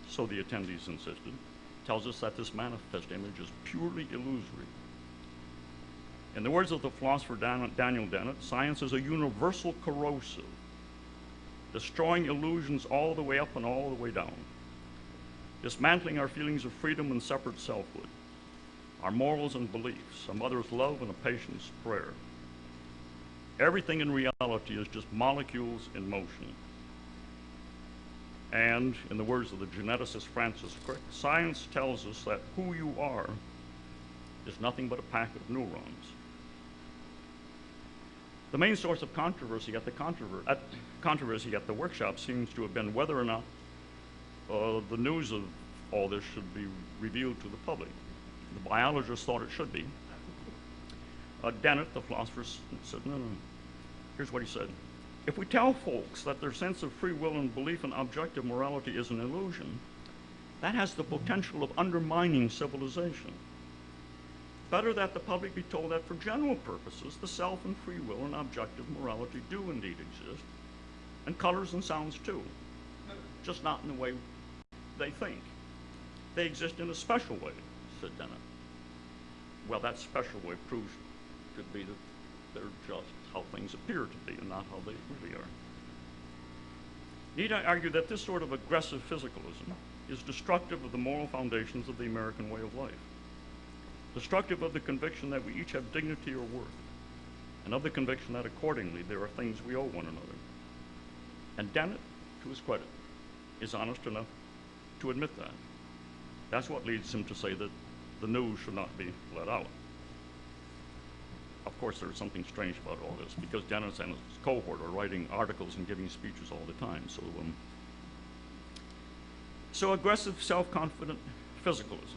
so the attendees insisted, tells us that this manifest image is purely illusory. In the words of the philosopher Daniel Dennett, science is a universal corrosive, destroying illusions all the way up and all the way down, dismantling our feelings of freedom and separate selfhood, our morals and beliefs, a mother's love and a patient's prayer. Everything in reality is just molecules in motion. And, in the words of the geneticist Francis Crick, science tells us that who you are is nothing but a pack of neurons. The main source of controversy at the workshop seems to have been whether or not the news of all this should be revealed to the public. The biologists thought it should be. Dennett, the philosopher, said, no. Here's what he said. If we tell folks that their sense of free will and belief in objective morality is an illusion, that has the potential of undermining civilization. Better that the public be told that for general purposes, the self and free will and objective morality do indeed exist, and colors and sounds too, just not in the way they think. They exist in a special way, said Dennett. Well, that special way proves to be that they're just how things appear to be and not how they really are. Need I argue that this sort of aggressive physicalism is destructive of the moral foundations of the American way of life, destructive of the conviction that we each have dignity or worth, and of the conviction that accordingly there are things we owe one another. And Dennett, to his credit, is honest enough to admit that. That's what leads him to say that the news should not be let out. Of course, there's something strange about all this, because Dennett and his cohort are writing articles and giving speeches all the time. So aggressive, self-confident physicalism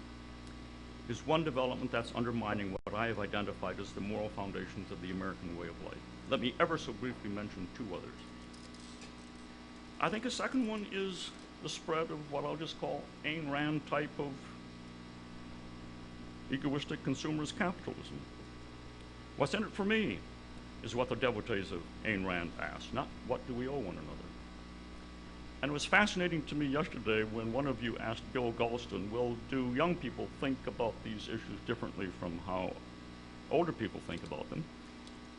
is one development that's undermining what I have identified as the moral foundations of the American way of life. Let me ever so briefly mention two others. I think a second one is the spread of what I'll just call Ayn Rand type of egoistic consumerist capitalism. What's in it for me is what the devotees of Ayn Rand asked, not what do we owe one another. And it was fascinating to me yesterday when one of you asked Bill Galston, well, do young people think about these issues differently from how older people think about them?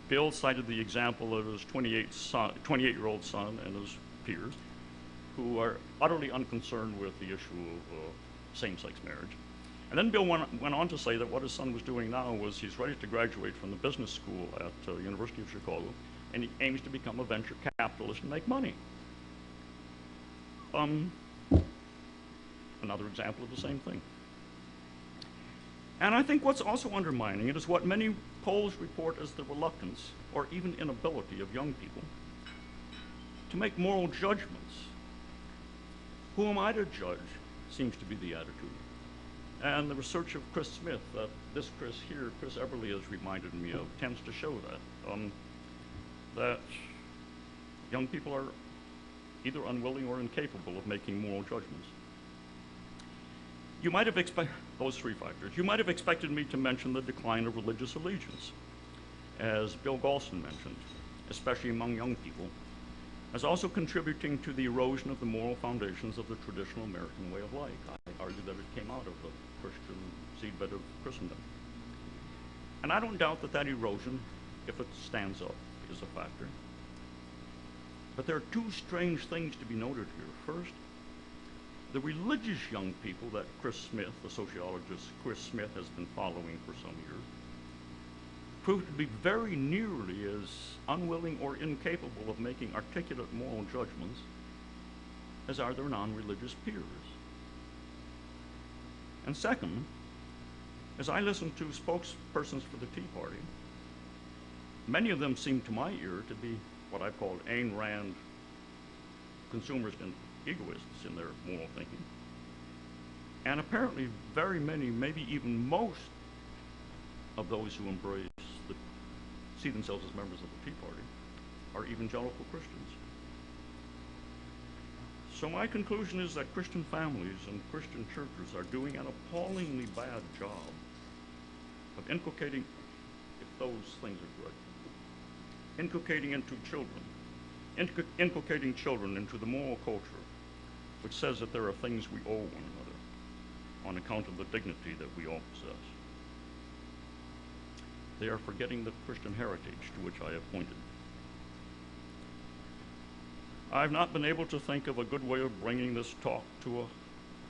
Bill cited the example of his 28-year-old son and his peers, who are utterly unconcerned with the issue of same-sex marriage. And then Bill went on to say that what his son was doing now was he's ready to graduate from the business school at the University of Chicago, and he aims to become a venture capitalist and make money. Another example of the same thing. And I think what's also undermining it is what many polls report as the reluctance or even inability of young people to make moral judgments. Who am I to judge seems to be the attitude. And the research of Chris Smith, this Chris here, Chris Eberly has reminded me of, tends to show that young people are either unwilling or incapable of making moral judgments. You might have expected, those three factors, you might have expected me to mention the decline of religious allegiance, as Bill Galston mentioned, especially among young people, as also contributing to the erosion of the moral foundations of the traditional American way of life. I argue that it came out of the Christian seedbed of Christendom. And I don't doubt that that erosion, if it stands up, is a factor. But there are two strange things to be noted here. First, the religious young people that Chris Smith, the sociologist Chris Smith, has been following for some years, proved to be very nearly as unwilling or incapable of making articulate moral judgments as are their non-religious peers. And second, as I listened to spokespersons for the Tea Party, many of them seemed to my ear to be what I called Ayn Rand consumers and egoists in their moral thinking. And apparently very many, maybe even most of those who see themselves as members of the Tea Party are evangelical Christians. So my conclusion is that Christian families and Christian churches are doing an appallingly bad job of inculcating, if those things are good, inculcating into children, inculcating children into the moral culture, which says that there are things we owe one another on account of the dignity that we all possess. They are forgetting the Christian heritage to which I have pointed. I've not been able to think of a good way of bringing this talk to a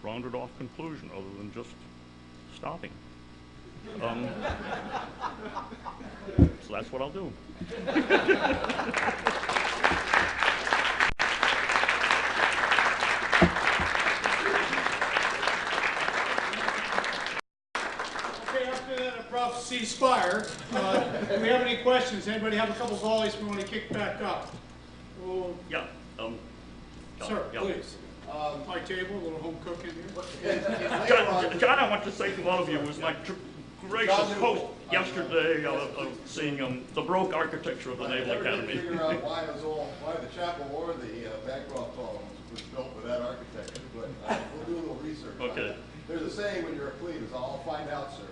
rounded off conclusion other than just stopping. So that's what I'll do. Okay, after that prophecy spire, do we have any questions? Anybody have a couple volleys we want to kick back up? Well, Yeah. sir, yeah. please. My table, a little home cooking here. John, I want to say to all of you, was my gracious host yesterday of seeing the Baroque architecture of the Naval Academy. Figure out why the chapel or the Bancroft Hall was built with that architecture, but we'll do a little research. Okay. There's a saying when you're a plebe, is I'll find out, sir.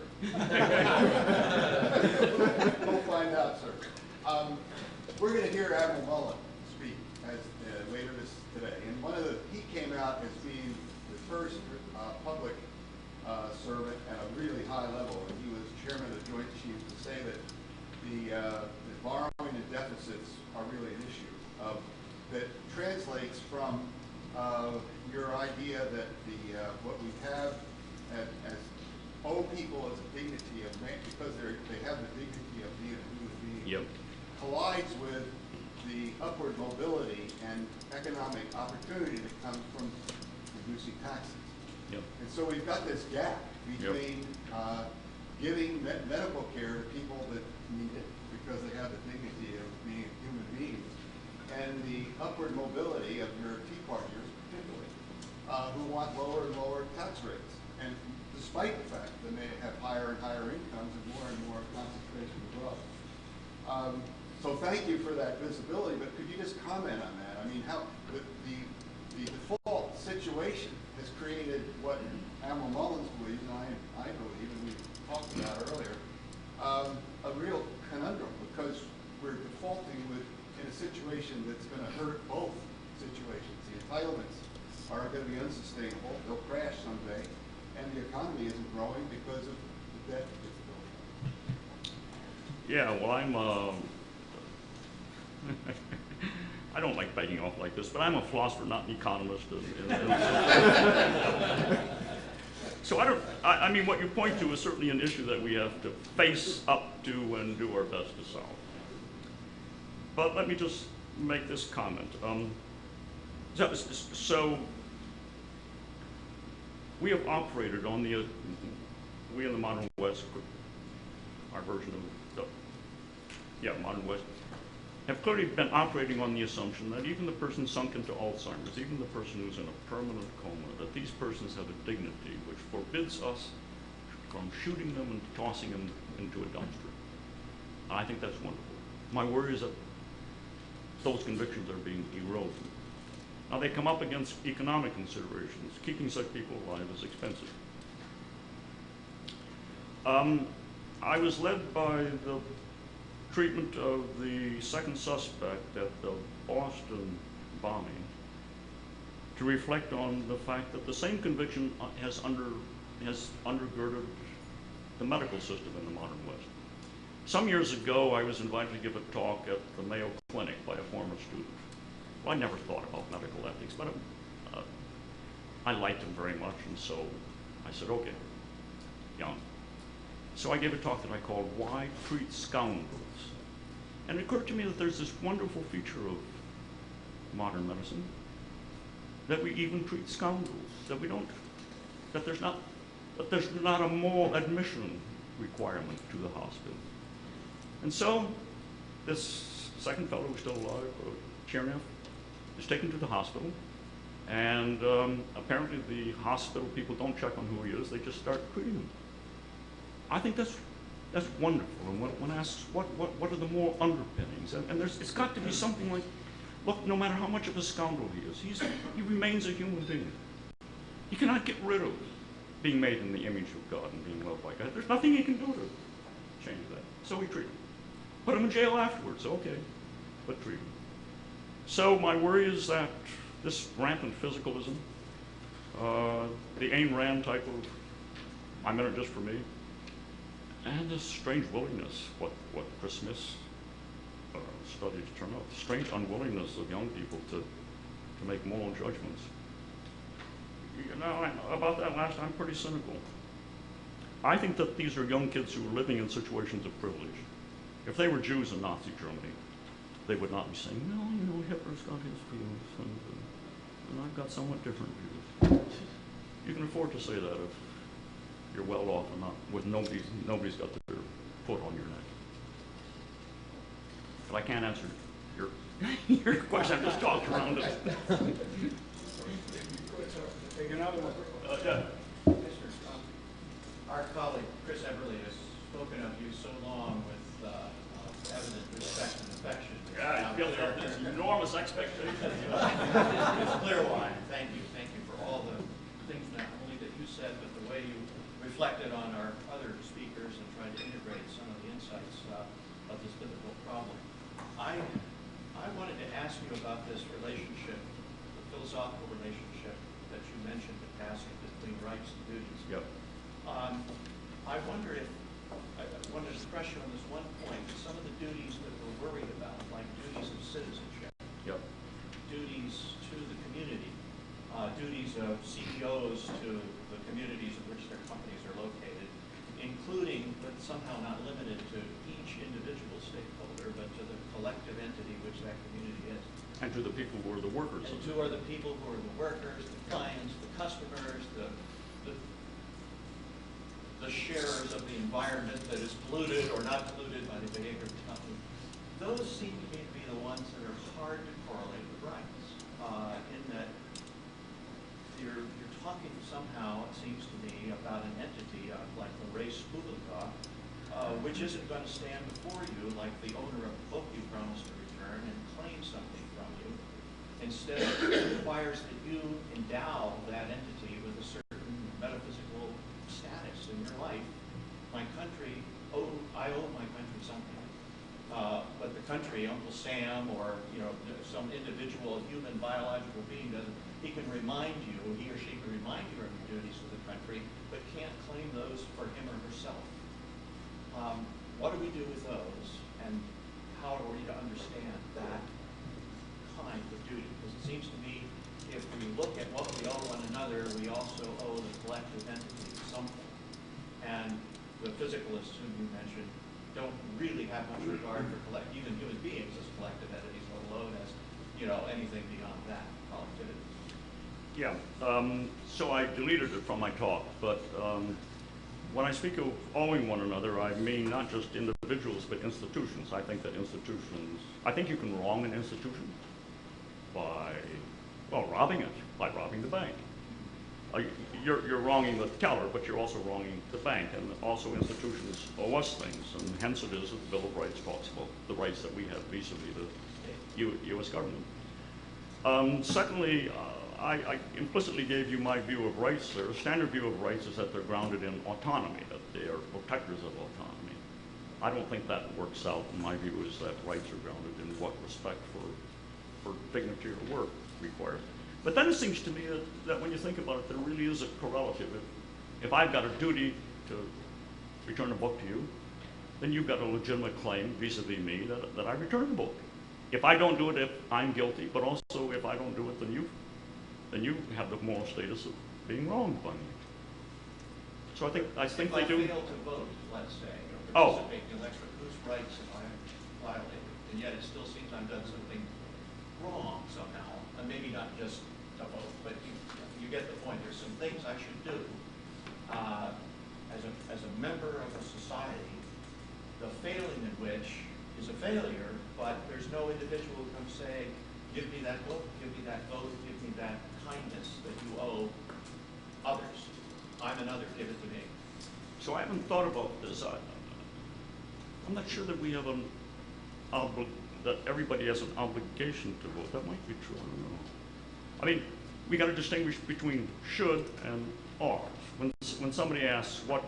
We'll find out, sir. We're going to hear Admiral Mullen speak later today, and he came out as being the first public servant at a really high level, and he was chairman of the Joint Chiefs, to say that the borrowing and deficits are really an issue that translates from your idea that what we have as owe people as a dignity of man, because they have the dignity of being a human being, Yep. collides with the upward mobility and economic opportunity that comes from reducing taxes. Yep. And so we've got this gap between giving medical care to people that need it because they have the dignity of being human beings, and the upward mobility of your Tea Partiers, particularly, who want lower and lower tax rates. And despite the fact that they have higher and higher incomes and more concentration of wealth. So thank you for that visibility, but could you just comment on that? I mean, how the default situation has created what Admiral Mullins believes, and I believe, and we talked about earlier, a real conundrum, because we're defaulting in a situation that's going to hurt both situations. The entitlements are going to be unsustainable, they'll crash someday, and the economy isn't growing because of the debt that's built up. Yeah, well, I'm I don't like biting off like this, but I'm a philosopher, not an economist. So I mean, what you point to is certainly an issue that we have to face up to and do our best to solve. But let me just make this comment. So we have operated on we in the modern West, our version of modern West, have clearly been operating on the assumption that even the person sunk into Alzheimer's, even the person who's in a permanent coma, that these persons have a dignity which forbids us from shooting them and tossing them into a dumpster. And I think that's wonderful. My worry is that those convictions are being eroded. Now they come up against economic considerations. Keeping such people alive is expensive. I was led by the treatment of the second suspect at the Boston bombing to reflect on the fact that the same conviction has undergirded the medical system in the modern West. Some years ago, I was invited to give a talk at the Mayo Clinic by a former student. Well, I never thought about medical ethics, but I liked him very much, and so I said, okay, young. So I gave a talk that I called Why Treat Scoundrels? And it occurred to me that there's this wonderful feature of modern medicine, that we even treat scoundrels, that there's not a moral admission requirement to the hospital. And so this second fellow who's still alive, Chernev, is taken to the hospital, and apparently the hospital people don't check on who he is, they just start treating him. I think that's wonderful, and one asks, what are the moral underpinnings? And it's got to be something like, look, no matter how much of a scoundrel he is, he remains a human being. He cannot get rid of being made in the image of God and being loved by God. There's nothing he can do to change that. So we treat them. Put them in jail afterwards, okay, but treat them. So my worry is that this rampant physicalism, the Ayn Rand type of, I'm in it just for me, and this strange willingness, what Chris Smith's studies turn out, the strange unwillingness of young people to make moral judgments. You know, about that last, I'm pretty cynical. I think that these are young kids who are living in situations of privilege. If they were Jews in Nazi Germany, they would not be saying, well, you know, Hitler's got his views, and I've got somewhat different views. You can afford to say that if you're well off and not with nobody's got their foot on your neck. But I can't answer your your question. I've just talked around it. Take another one. Yeah. Our colleague Chris Everly has spoken of you so long with evident respect and affection. Yeah, I feel there's enormous expectations. It's clear why. Thank you for all the things not only that you said, but the way you reflected on our other speakers and tried to integrate some of the insights of this difficult problem. I wanted to ask you about this relationship, the philosophical relationship that you mentioned, the passing between rights and duties. Yep. I wonder if, I wanted to press you on this one point, some of the duties that we're worried about, like duties of citizenship, Yep. duties to the community, duties of CEOs to the communities in which their companies are located, including, but somehow not limited to each individual stakeholder, but to the collective entity which that community is. And to the people who are the workers. And to are the people who are the workers, the clients, the customers, the sharers of the environment that is polluted or not polluted by the behavior of the company. Those seem to me to be the ones that are hard to correlate with rights, in that you're talking somehow, it seems to me, about an entity like the res publica, which isn't going to stand before you like the owner of the book you promised to return and claim something from you. Instead, it requires that you endow that entity with a certain metaphysical status in your life. My country, I owe my country something. But the country, Uncle Sam, or some individual human biological being doesn't. He can remind you, he or she can remind you of your duties to the country, but can't claim those for him or herself. What do we do with those, and how are we to understand that kind of duty? Because it seems to me, if we look at what we owe one another, we also owe the collective entity something. And the physicalists whom you mentioned don't really have much regard for even human beings as collective entities, let alone as anything beyond that, collectivity. Yeah. So I deleted it from my talk, but when I speak of owing one another, I mean not just individuals, but institutions. I think that I think you can wrong an institution by, robbing it, by robbing the bank. You're wronging the teller, but you're also wronging the bank, and also institutions owe us things, and hence it is that the Bill of Rights talks about the rights that we have vis-a-vis the U.S. government. Secondly, I implicitly gave you my view of rights there. A standard view of rights is that they're grounded in autonomy, that they are protectors of autonomy. I don't think that works out. My view is that rights are grounded in what respect for dignity or work requires. But then it seems to me that when you think about it, there really is a correlative. If I've got a duty to return a book to you, then you've got a legitimate claim vis-a-vis me that I return the book. If I don't do it, if I'm guilty, but also if I don't do it, then you have the moral status of being wronged by me. So I think they do. If I fail to vote, let's say, or participate in the election, whose rights have I violated? And yet it still seems I've done something wrong somehow, and maybe not just to vote, but you get the point. There's some things I should do as a member of a society, the failing in which is a failure, but there's no individual who can say, give me that book, give me that vote, give me that kindness that you owe others. I'm another, give it to me. So I haven't thought about this. I'm not sure that we have that everybody has an obligation to vote. That might be true, I don't know. I mean, we got to distinguish between should and ought. When somebody asks, what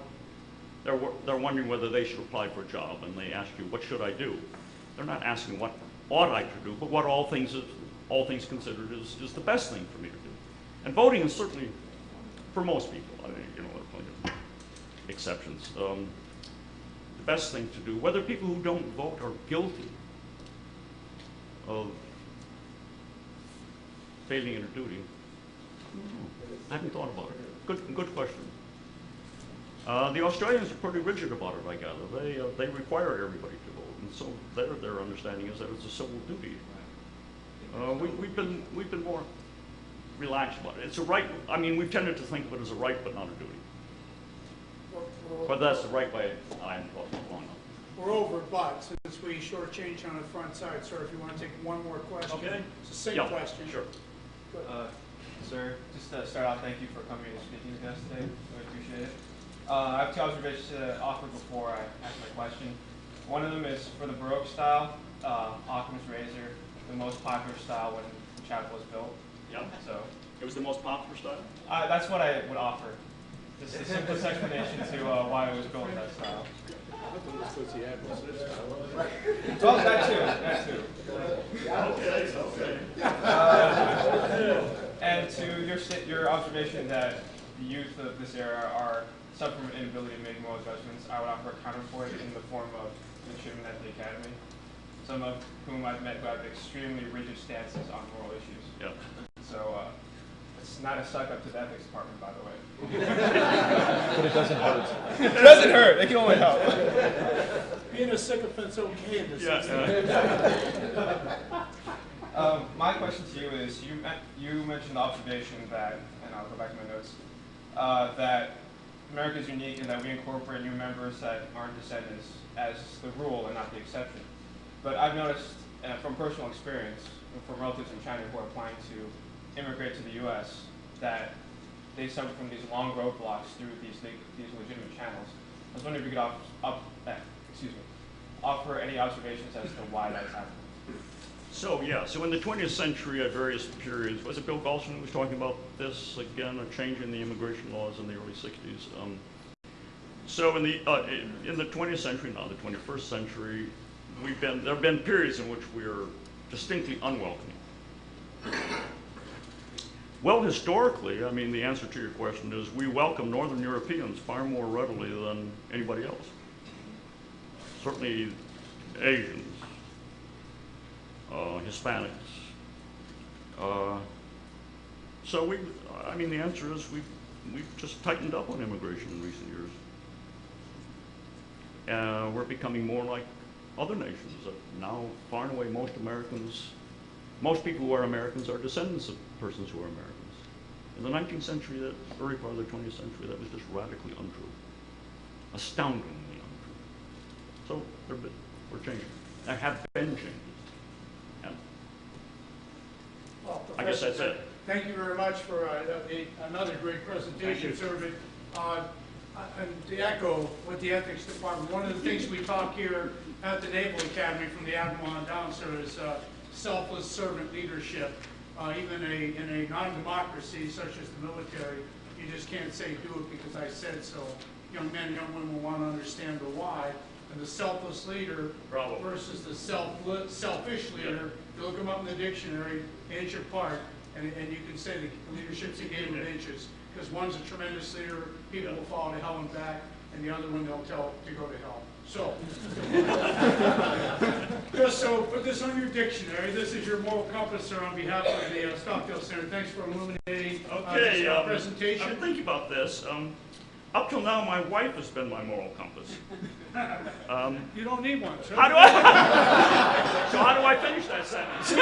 they're wondering whether they should apply for a job, and they ask you, what should I do? They're not asking what ought I to do, but what all things considered is the best thing for me to do. And voting is certainly, for most people, I mean, there are plenty of exceptions, the best thing to do. Whether people who don't vote are guilty of failing in a duty, I haven't thought about it. Good question. The Australians are pretty rigid about it, I gather. They require everybody to vote, and so their understanding is that it's a civil duty. We've been more relaxed about it. It's a right. I mean, we've tended to think of it as a right, but not a duty. But that's the right way. I haven't thought about it long enough. We're over, but since we shortchanged on the front side, sir, if you want to take one more question. Okay. It's the same question. Sure. Sir, just to start off, thank you for coming and speaking with us today. Really appreciate it. I have two observations to offer before I ask my question. One of them is for the Baroque style, Occam's razor, the most popular style when the chapel was built. Yeah. So It was the most popular style? that's what I would offer. Just the simplest explanation to why it was built in that style. Well, that too. Okay. And to your observation that the youth of this era are suffering from inability to make moral judgments, I would offer a counterpoint in the form of midshipmen at the academy, some of whom I've met who have extremely rigid stances on moral issues. Yeah. So it's not a suck up to the ethics department, by the way. But it doesn't hurt. It doesn't hurt. It can only help. Being a sycophant's okay in this instance. My question to you is, you mentioned the observation that, and I'll go back to my notes, that America is unique in that we incorporate new members that aren't descendants as the rule and not the exception. But I've noticed from personal experience, from relatives in China who are applying to immigrate to the U.S., that they suffer from these long roadblocks through these legitimate channels. I was wondering if you could offer any observations as to why that's happening. So in the 20th century at various periods, was it Bill Galston who was talking about this again, a change in the immigration laws in the early 60s? So in the 20th century, now the 21st century, there have been periods in which we are distinctly unwelcoming. Well, historically, I mean, the answer to your question is we welcome Northern Europeans far more readily than anybody else. Certainly Asians, Hispanics. So the answer is we've just tightened up on immigration in recent years. We're becoming more like other nations. Now, far and away, most people who are Americans are descendants of persons who are Americans. In the 19th century, the early part of the 20th century, that was just radically untrue. Astoundingly untrue. So we're changing. There have been changes. Yeah. Well, I guess that's it. Thank you very much for another great presentation, sir. And to echo what the ethics department, one of the things we talk here at the Naval Academy from the Admiral on down, sir, is selfless servant leadership. Even in a non-democracy such as the military, you just can't say do it because I said so. Young men and young women will want to understand the why. And the selfless leader versus the selfish leader, you look them up in the dictionary, inch apart, and you can say the leadership's a game of inches. Because one's a tremendous leader, people will follow to hell and back, and the other one they'll tell to go to hell. So, just so put this on your dictionary. This is your moral compass, sir, on behalf of the Stockdale Center. Thanks for illuminating this presentation. I'm thinking about this. Up till now, my wife has been my moral compass. You don't need one, sir. So how do I finish that sentence?